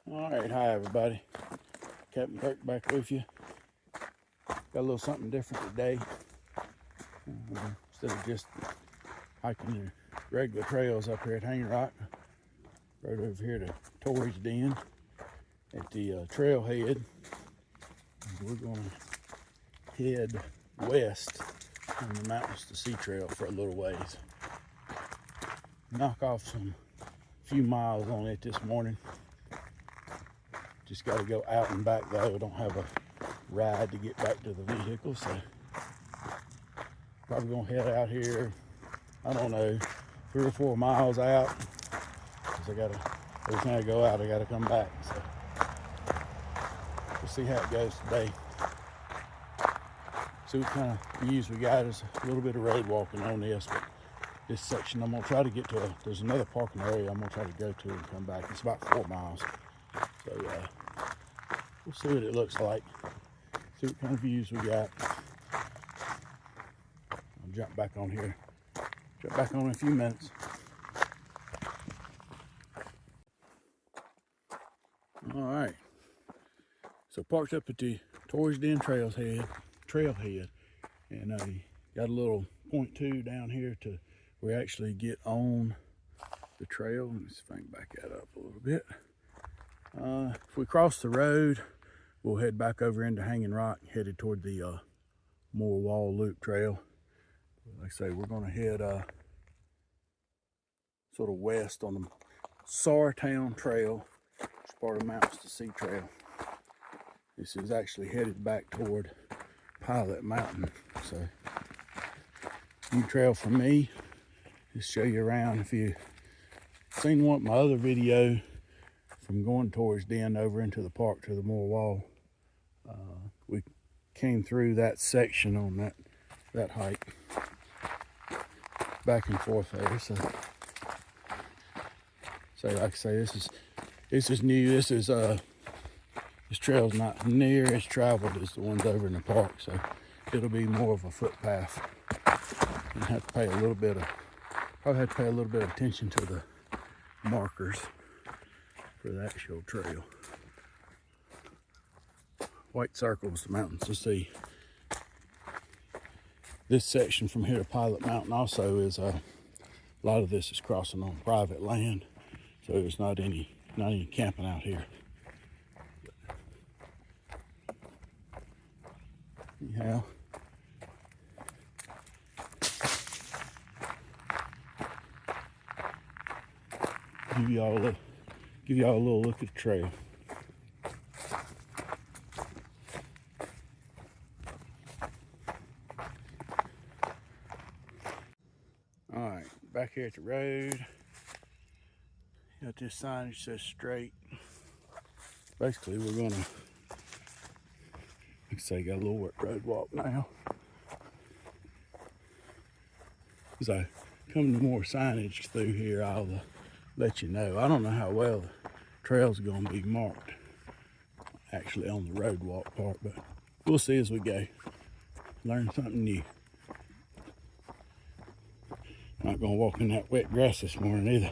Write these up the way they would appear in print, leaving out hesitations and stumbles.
All right, hi everybody. Captain Kirk back with you. Got a little something different today. Instead of just hiking the regular trails up here at Hanging Rock, right over here to Torrey's Den at the trailhead. We're gonna head west on the Mountains to Sea Trail for a little ways. Knock off some few miles on it this morning. Just got to go out and back though. I don't have a ride to get back to the vehicle, so probably gonna head out here, I don't know, 3 or 4 miles out, because every time I go out I gotta come back, so we'll see how it goes today. See what kind of views we got. There's a little bit of road walking on this, but this section I'm gonna try to get to there's another parking area I'm gonna try to go to and come back. It's about 4 miles, so we'll see what it looks like, see what kind of views we got. I'll jump back on here, in a few minutes. All right, so parked up at the Torrey's Den trailhead, and got a little 0.2 down here to where we actually get on the trail. Let me see if I can back that up a little bit. If we cross the road, we'll head back over into Hanging Rock, headed toward the Moore Wall Loop Trail. Like I say, we're going to head sort of west on the Saurtown Trail, which is part of Mountains to Sea Trail. This is actually headed back toward Pilot Mountain. So, new trail for me. Just show you around. If you've seen my other video from going towards Den over into the park to the Moore Wall, we came through that section on that hike, back and forth there. So like I say, this is new. This trail's not near as traveled as the ones over in the park, so it'll be more of a footpath. You probably have to pay a little bit of attention to the markers for the actual trail. White circles, the Mountains to Sea. This section from here to Pilot Mountain also is a lot of this is crossing on private land, so there's not any camping out here. Anyhow, give y'all a little look at the trail. All right, back here at the road, got this sign that says straight. Basically, we're gonna, like I say, got a little road walk now. As I come to more signage through here, I'll let you know. I don't know how well the trail's gonna be marked actually on the road walk part, but we'll see as we go. Learn something new. Not gonna walk in that wet grass this morning either.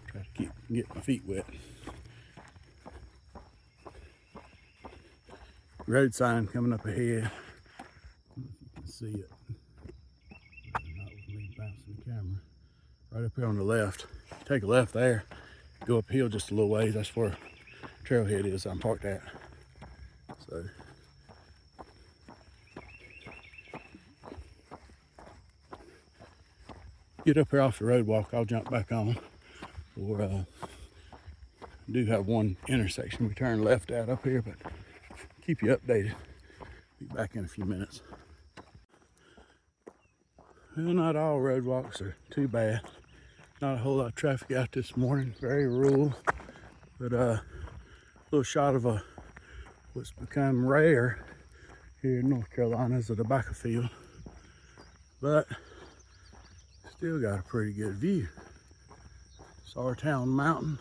Try to get my feet wet. Road sign coming up ahead. I don't know if you can see it. Not with me bouncing the camera. Right up here on the left. Take a left there. Go uphill just a little ways. That's where trailhead is. I'm parked at. So get up here off the road walk. I'll jump back on. Or do have one intersection we turn left at up here, but keep you updated. Be back in a few minutes. Well, not all road walks are too bad. Not a whole lot of traffic out this morning. Very rural, but a little shot of what's become rare here in North Carolina is a tobacco field, but still got a pretty good view. Saurtown Mountain,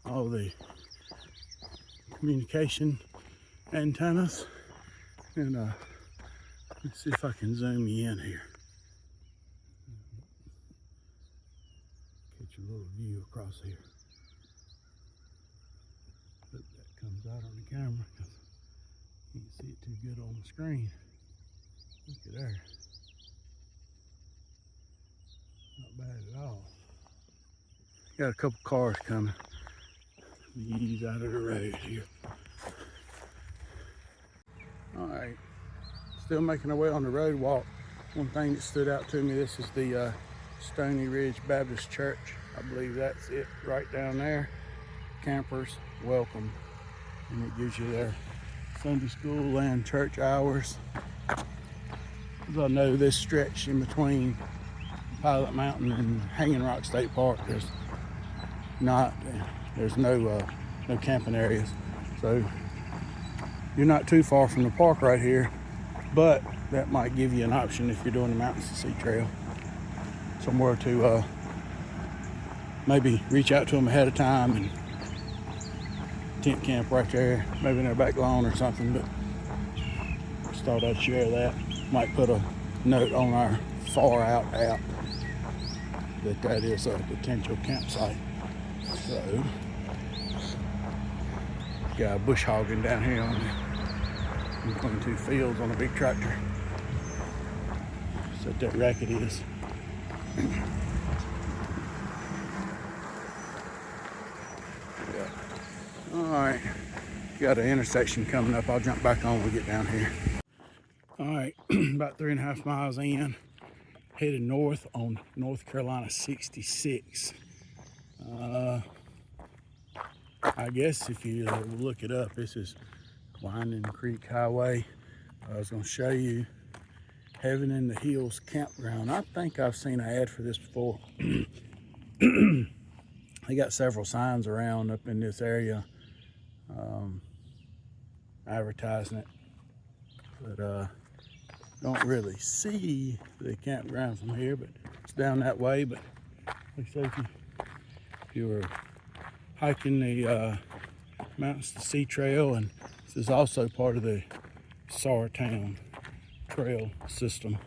all the communication antennas, and let's see if I can zoom you in here. Catch a little view across here. camera because you can't see it too good on the screen. Look at there. Not bad at all. Got a couple cars coming. Ease out of the road here. Alright, still making our way on the road walk. One thing that stood out to me, this is the Stony Ridge Baptist Church. I believe that's it right down there. Campers welcome. And it gives you their Sunday school and church hours. As I know, this stretch in between Pilot Mountain and Hanging Rock State Park, there's no camping areas. So you're not too far from the park right here, but that might give you an option if you're doing the Mountains to Sea Trail. Somewhere to maybe reach out to them ahead of time and tent camp right there, maybe in their back lawn or something. But just thought I'd share that. Might put a note on our Far Out app that is a potential campsite. So, got a bush hogging down here in between two fields on a big tractor. That's what that racket is. Yeah. All right, got an intersection coming up. I'll jump back on when we get down here. All right, about 3.5 miles in, headed north on North Carolina 66. I guess if you look it up, this is Winding Creek Highway. I was going to show you Heaven in the Hills Campground. I think I've seen an ad for this before. They got several signs around up in this area advertising it, but don't really see the campground from here, but it's down that way. But like I say, if you were hiking the Mountains to Sea Trail, and this is also part of the Saurtown Trail system,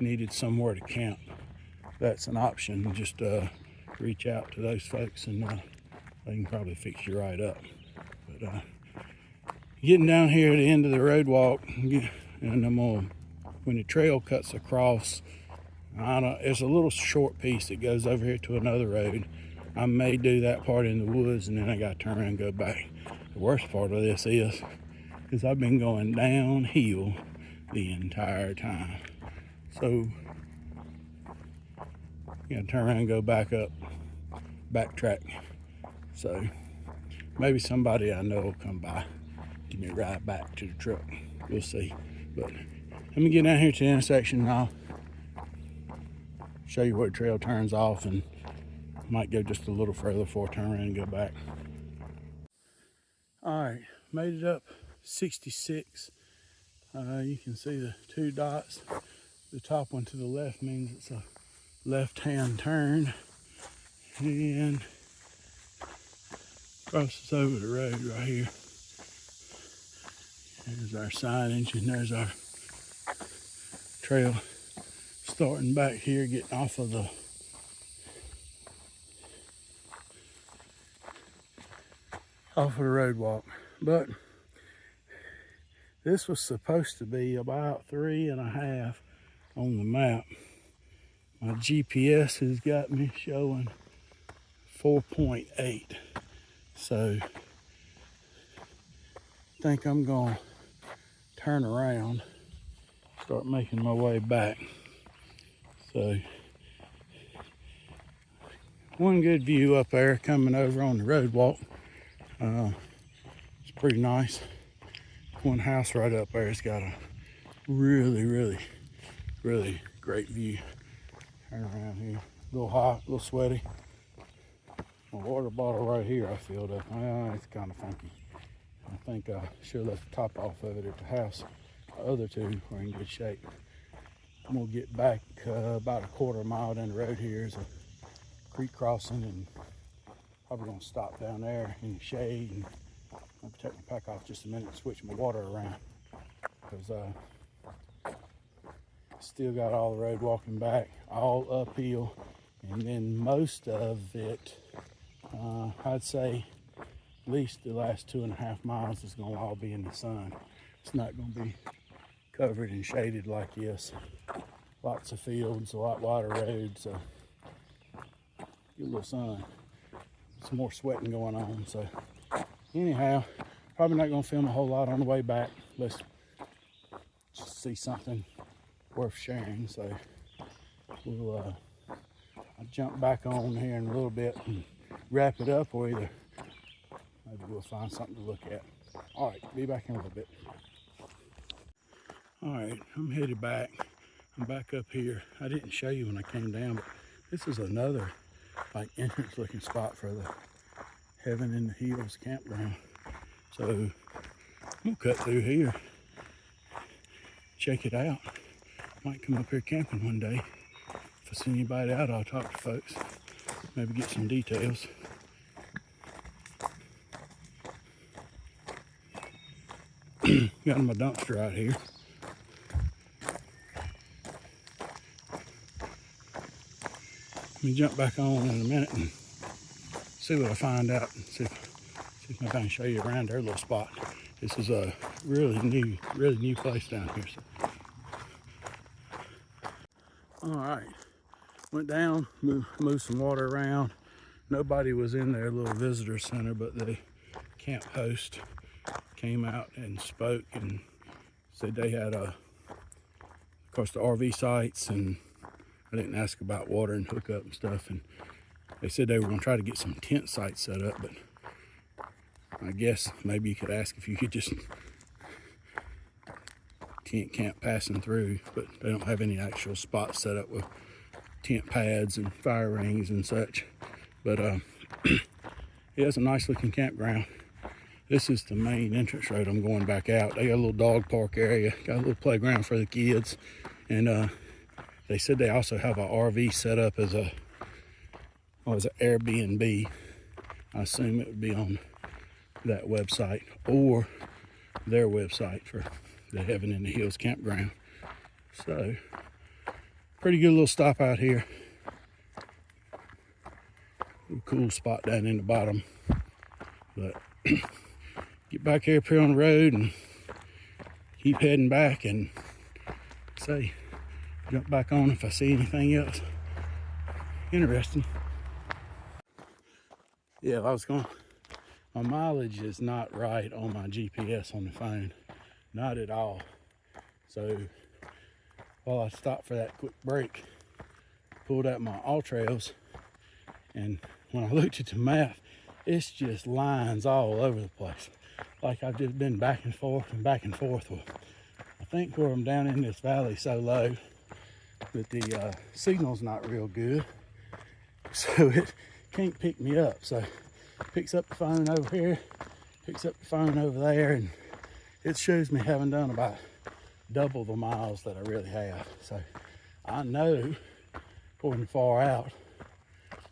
needed somewhere to camp, that's an option. Just reach out to those folks and they can probably fix you right up. But getting down here at the end of the road walk, and I'm on, when the trail cuts across, there's a little short piece that goes over here to another road. I may do that part in the woods, and then I got to turn around and go back. The worst part of this is I've been going downhill the entire time. So you gotta turn around and go back up, backtrack. So maybe somebody I know will come by, give me a ride back to the truck. We'll see. But let me get down here to the intersection, and I'll show you where the trail turns off, and might go just a little further before I turn around and go back. All right, made it up 66. You can see the two dots. The top one to the left means it's a left-hand turn, and crosses over the road right here. There's our signage, and there's our trail starting back here, getting off of the road walk. But this was supposed to be about 3.5 on the map. My GPS has got me showing 4.8. So I think I'm gonna turn around, start making my way back. So one good view up there coming over on the road walk. It's pretty nice. One house right up there has got a really great view. Turn around here. A little hot, a little sweaty. My water bottle right here I filled up. It's kind of funky. I think I should have left the top off of it at the house. The other two are in good shape. I'm gonna get back about 1/4 mile down the road here. Is a creek crossing, and probably gonna stop down there in the shade, and I'll take my pack off just a minute and switch my water around, because still got all the road walking back, all uphill, and then most of it, I'd say least the last 2.5 miles is gonna all be in the sun. It's not gonna be covered and shaded like this. Lots of fields, a lot wider roads, so get a little sun. Some more sweating going on. So anyhow, probably not gonna film a whole lot on the way back. Let's just see something worth sharing. So we'll I'll jump back on here in a little bit and wrap it up, or either maybe we'll find something to look at. All right, be back in a little bit. All right, I'm headed back. I'm back up here. I didn't show you when I came down, but this is another like entrance looking spot for the Heaven in the Hills campground. So I'm gonna cut through here, check it out. Might come up here camping one day. If I see anybody out, I'll talk to folks, maybe get some details. Got my dumpster out here. Let me jump back on in a minute and see what I find out, and see if I can show you around their little spot. This is a really new place down here. So. All right, went down, moved some water around. Nobody was in their little visitor center, but the camp host came out and spoke and said they had of course, the RV sites, and I didn't ask about water and hookup and stuff, and they said they were going to try to get some tent sites set up, but I guess maybe you could ask if you could just tent camp passing through, but they don't have any actual spots set up with tent pads and fire rings and such. But yeah, it's a nice looking campground. This is the main entrance road. I'm going back out. They got a little dog park area, got a little playground for the kids, and they said they also have an RV set up as an Airbnb. I assume it would be on that website or their website for the Heaven in the Hills campground. So, pretty good little stop out here. Cool spot down in the bottom. But get back here up here on the road and keep heading back, and say jump back on if I see anything else interesting. Yeah, my mileage is not right on my GPS on the phone, not at all. So while I stopped for that quick break, pulled out my AllTrails, and when I looked at the map, it's just lines all over the place. Like I've just been back and forth. Well, I think where I'm down in this valley so low that the signal's not real good, so it can't pick me up. So it picks up the phone over here, picks up the phone over there, and it shows me having done about double the miles that I really have. So I know, going far out,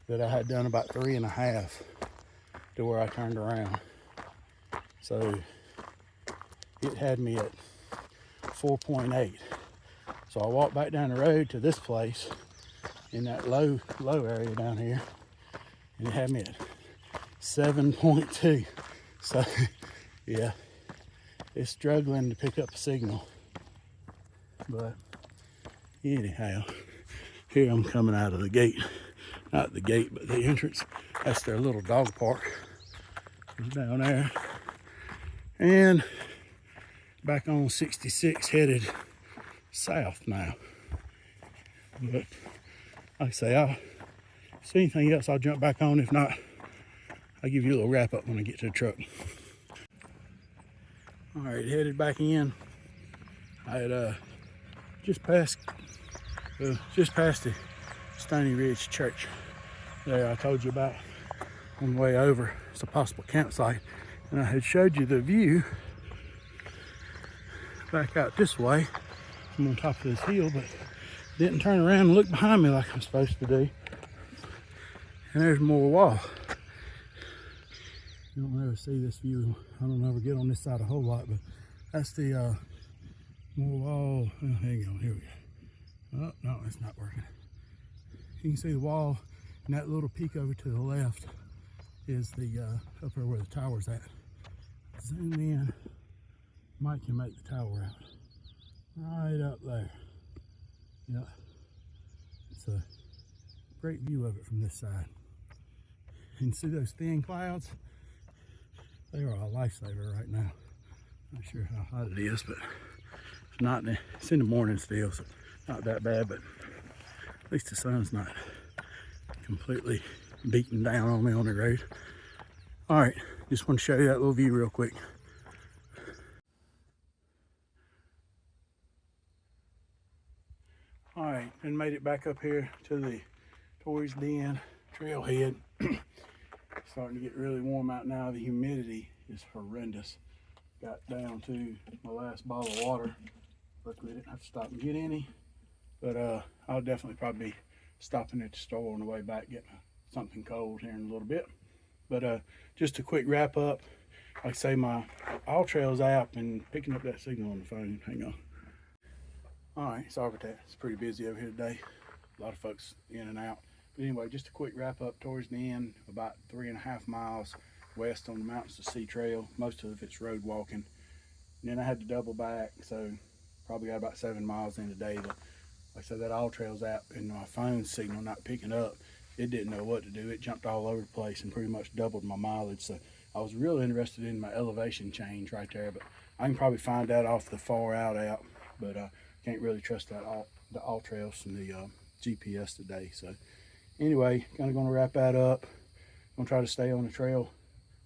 that I had done about 3.5 to where I turned around. So it had me at 4.8. So I walked back down the road to this place in that low area down here, and it had me at 7.2. So yeah, it's struggling to pick up a signal. But anyhow, here I'm coming out of the gate. Not the gate, but the entrance. That's their little dog park. It's down there. And back on 66, headed south now. But like I say, I'll see anything else, I'll jump back on. If not, I'll give you a little wrap up when I get to the truck. All right, headed back in. I had just passed the Stony Ridge Church there I told you about on the way over. It's a possible campsite, and I had showed you the view back out this way from on top of this hill, but didn't turn around and look behind me like I'm supposed to do. And there's more wall. You don't ever see this view. I don't ever get on this side a whole lot, but that's the more wall. Oh, hang on, here we go. Oh, no, it's not working. You can see the wall and that little peak over to the left is the up there where the tower's at. Zoom in. Mike can make the tower out. Right up there. Yeah. It's a great view of it from this side. You can see those thin clouds. They are a lifesaver right now. Not sure how hot it is, but it's not. It's in the morning still, so not that bad. But at least the sun's not completely beating down on me on the road. All right, just want to show you that little view real quick. All right, and made it back up here to the Torrey's Den trailhead. Starting to get really warm out now. The humidity is horrendous. Got down to my last bottle of water. Luckily I didn't have to stop and get any. But I'll definitely probably be stopping at the store on the way back, getting something cold here in a little bit. But just a quick wrap up. Like I say, my AllTrails app, and picking up that signal on the phone. Hang on. All right, sorry about that. It's pretty busy over here today. A lot of folks in and out. But anyway, just a quick wrap up. Towards the end, about 3.5 miles west on the Mountains to Sea Trail. Most of it's road walking. And then I had to double back, so probably got about 7 miles in today. But like I said, that AllTrails app and my phone signal not picking up, it didn't know what to do. It jumped all over the place and pretty much doubled my mileage. So I was really interested in my elevation change right there, but I can probably find that off the Far Out app. But can't really trust that the AllTrails and the GPS today. So anyway, kind of going to wrap that up. I'm going to try to stay on the trail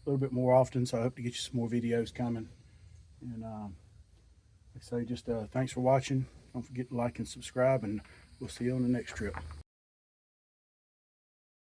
a little bit more often, so I hope to get you some more videos coming. And like I say, just thanks for watching. Don't forget to like and subscribe, and we'll see you on the next trip.